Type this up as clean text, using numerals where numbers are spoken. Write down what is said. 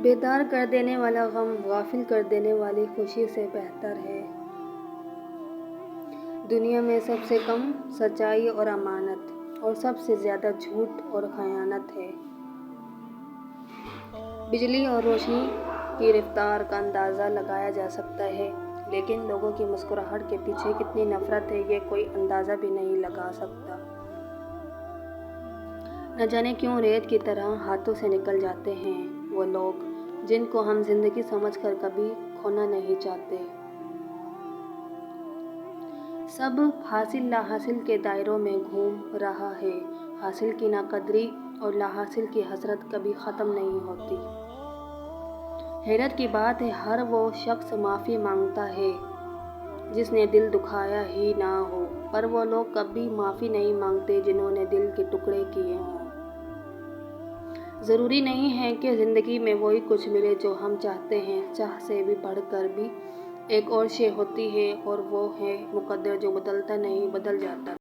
بیدار کر دینے والا غم غافل کر دینے والی خوشی سے بہتر ہے۔ دنیا میں سب سے کم سچائی اور امانت اور سب سے زیادہ جھوٹ اور خیانت ہے۔ بجلی اور روشنی کی رفتار کا اندازہ لگایا جا سکتا ہے، لیکن لوگوں کی مسکراہٹ کے پیچھے کتنی نفرت ہے یہ کوئی اندازہ بھی نہیں لگا سکتا۔ نہ جانے کیوں ریت کی طرح ہاتھوں سے نکل جاتے ہیں وہ لوگ جن کو ہم زندگی سمجھ کر کبھی کھونا نہیں چاہتے۔ سب حاصل لا حاصل کے دائروں میں گھوم رہا ہے۔ حاصل کی ناقدری اور لا حاصل کی حسرت کبھی ختم نہیں ہوتی۔ حیرت کی بات ہے ہر وہ شخص معافی مانگتا ہے جس نے دل دکھایا ہی نہ ہو، پر وہ لوگ کبھی معافی نہیں مانگتے جنہوں نے دل کے ٹکڑے کیے ہوں۔ ضروری نہیں ہے کہ زندگی میں وہی کچھ ملے جو ہم چاہتے ہیں، چاہ سے بھی بڑھ کر بھی ایک اور شے ہوتی ہے اور وہ ہے مقدر جو بدلتا نہیں، بدل جاتا ہے۔